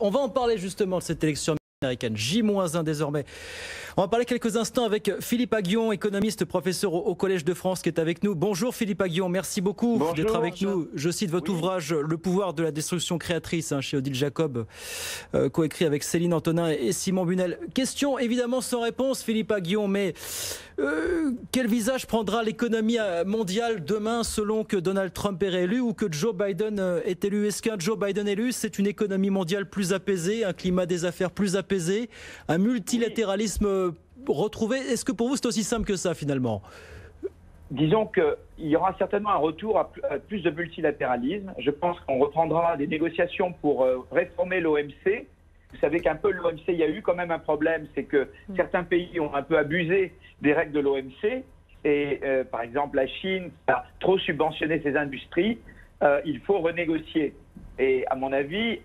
On va en parler justement de cette élection américaine, J-1 désormais. On va parler quelques instants avec Philippe Aghion, économiste, professeur au Collège de France, qui est avec nous. Bonjour Philippe Aghion, merci beaucoup d'être avec nous. Je cite votre ouvrage « Le pouvoir de la destruction créatrice » chez Odile Jacob, coécrit avec Céline Antonin et Simon Bunel. Question évidemment sans réponse, Philippe Aghion, mais quel visage prendra l'économie mondiale demain selon que Donald Trump est réélu ou que Joe Biden est élu? Est-ce qu'un Joe Biden élu, c'est une économie mondiale plus apaisée, un climat des affaires plus apaisé, un multilatéralisme retrouvé? Est-ce que pour vous c'est aussi simple que ça finalement? Disons qu'il y aura certainement un retour à plus de multilatéralisme. Je pense qu'on reprendra des négociations pour réformer l'OMC. Vous savez qu'un peu l'OMC, il y a eu quand même un problème, c'est que certains pays ont un peu abusé des règles de l'OMC. Et par exemple, la Chine a trop subventionné ses industries. Il faut renégocier. Et à mon avis,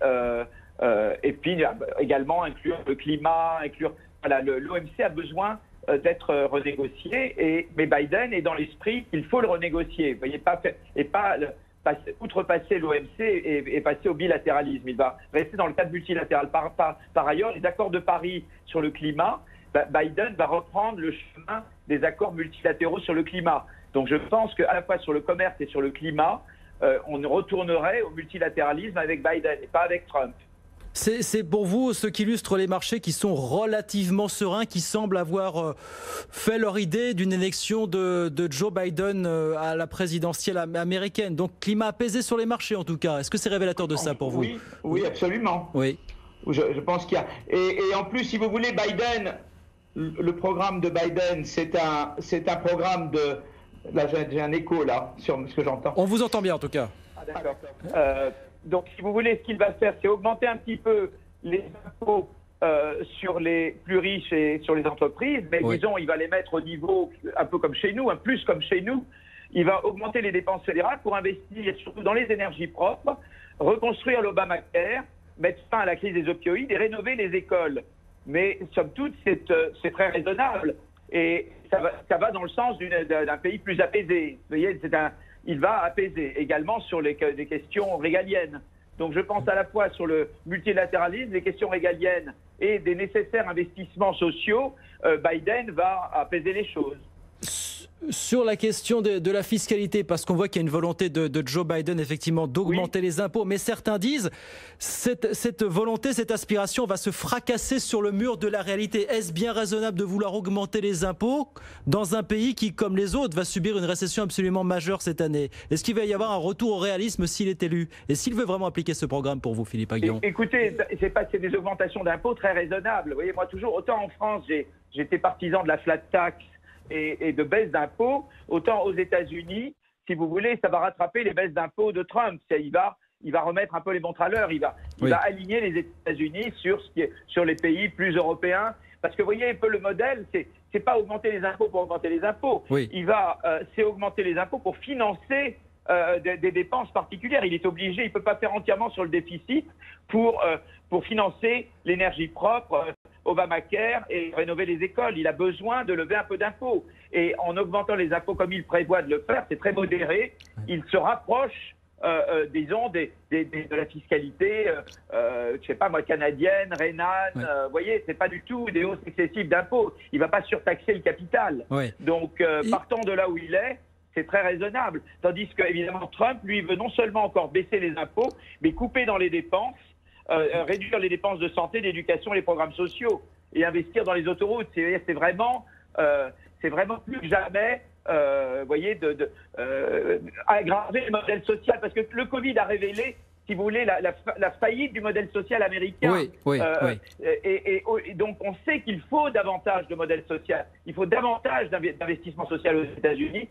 et puis également inclure le climat, voilà, l'OMC a besoin d'être renégocié. Mais Biden est dans l'esprit qu'il faut le renégocier. Vous voyez, outrepasser l'OMC et passer au bilatéralisme. Il va rester dans le cadre multilatéral. Par ailleurs, les accords de Paris sur le climat, Biden va reprendre le chemin des accords multilatéraux sur le climat. Donc je pense qu'à la fois sur le commerce et sur le climat, on retournerait au multilatéralisme avec Biden et pas avec Trump. C'est pour vous ce qui illustre les marchés qui sont relativement sereins, qui semblent avoir fait leur idée d'une élection de Joe Biden à la présidentielle américaine. Donc climat apaisé sur les marchés en tout cas. Est-ce que c'est révélateur de ça pour vous? Oui, absolument. Oui. Je pense qu'il y a... Et en plus, si vous voulez, Biden, le programme de Biden, c'est un programme de... Là, j'ai un écho là sur ce que j'entends. On vous entend bien en tout cas. Ah, d'accord. Donc, si vous voulez, ce qu'il va faire, c'est augmenter un petit peu les impôts sur les plus riches et sur les entreprises. Mais disons, il va les mettre au niveau un peu comme chez nous, plus comme chez nous. Il va augmenter les dépenses fédérales pour investir surtout dans les énergies propres, reconstruire l'Obamacare, mettre fin à la crise des opioïdes et rénover les écoles. Mais somme toute, c'est très raisonnable. Et ça va dans le sens d'un pays plus apaisé. Vous voyez, il va apaiser également sur des questions régaliennes. Donc je pense à la fois sur le multilatéralisme, les questions régaliennes et des nécessaires investissements sociaux. Biden va apaiser les choses. Sur la question de la fiscalité, parce qu'on voit qu'il y a une volonté de Joe Biden effectivement d'augmenter les impôts, mais certains disent cette volonté, cette aspiration va se fracasser sur le mur de la réalité. Est-ce bien raisonnable de vouloir augmenter les impôts dans un pays qui, comme les autres, va subir une récession absolument majeure cette année? Est-ce qu'il va y avoir un retour au réalisme s'il est élu? Et s'il veut vraiment appliquer ce programme pour vous, Philippe Aghion? Écoutez, c'est des augmentations d'impôts très raisonnables. Vous voyez, moi toujours, autant en France, j'étais partisan de la flat tax et de baisse d'impôts, autant aux États-Unis, si vous voulez, ça va rattraper les baisses d'impôts de Trump. Il va remettre un peu les montres à l'heure. Il va aligner les États-Unis sur les pays plus européens. Parce que vous voyez un peu le modèle, c'est pas augmenter les impôts pour augmenter les impôts. C'est augmenter les impôts pour financer des dépenses particulières. Il est obligé, il ne peut pas faire entièrement sur le déficit pour financer l'énergie propre, Obamacare et rénover les écoles. Il a besoin de lever un peu d'impôts. Et en augmentant les impôts comme il prévoit de le faire, c'est très modéré. Il se rapproche, disons, de la fiscalité, je sais pas moi, canadienne, rhénane. Vous voyez, c'est pas du tout des hausses excessives d'impôts. Il va pas surtaxer le capital. Donc, partant de là où il est, c'est très raisonnable. Tandis que, évidemment, Trump, lui, veut non seulement encore baisser les impôts, mais couper dans les dépenses, réduire les dépenses de santé, d'éducation, les programmes sociaux et investir dans les autoroutes. C'est vraiment plus que jamais, voyez, aggraver le modèle social. Parce que le Covid a révélé, si vous voulez, la faillite du modèle social américain. Et donc, on sait qu'il faut davantage de modèle social. Il faut davantage d'investissement social aux États-Unis.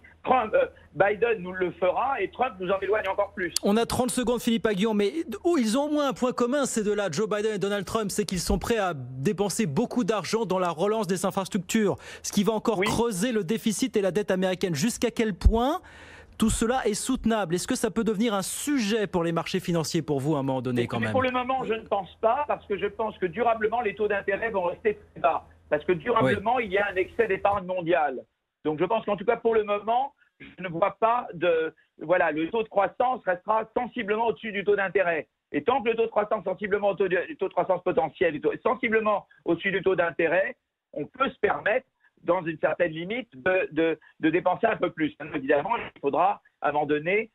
Biden nous le fera et Trump nous en éloigne encore plus. On a 30 secondes, Philippe Aghion, mais ils ont au moins un point commun, ces deux-là, Joe Biden et Donald Trump, c'est qu'ils sont prêts à dépenser beaucoup d'argent dans la relance des infrastructures, ce qui va encore creuser le déficit et la dette américaine. Jusqu'à quel point tout cela est soutenable? Est-ce que ça peut devenir un sujet pour les marchés financiers pour vous à un moment donné quand même? Pour le moment, je ne pense pas, parce que je pense que durablement, les taux d'intérêt vont rester très bas. Parce que durablement, il y a un excès d'épargne mondiale. Donc je pense qu'en tout cas, pour le moment, je ne vois pas le taux de croissance restera sensiblement au-dessus du taux d'intérêt. Et tant que le taux de croissance sensiblement taux de croissance potentiel est sensiblement au-dessus du taux d'intérêt, on peut se permettre, dans une certaine limite, de dépenser un peu plus. Évidemment, il faudra, à un moment donné,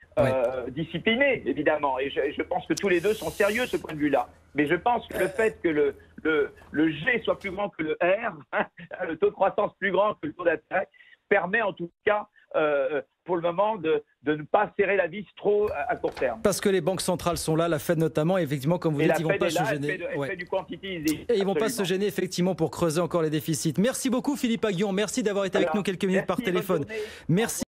discipliner, évidemment. Et je pense que tous les deux sont sérieux de ce point de vue-là. Mais je pense que le fait que le G soit plus grand que le R, le taux de croissance plus grand que le taux d'intérêt, permet en tout cas, pour le moment, de ne pas serrer la vis trop à court terme. Parce que les banques centrales sont là, la Fed notamment, et effectivement, comme vous dites, ils ne vont pas se gêner. Elle fait du quantitative easing. Et ils ne vont pas se gêner, effectivement, pour creuser encore les déficits. Merci beaucoup, Philippe Aghion. Merci d'avoir été avec nous quelques minutes par téléphone. Merci.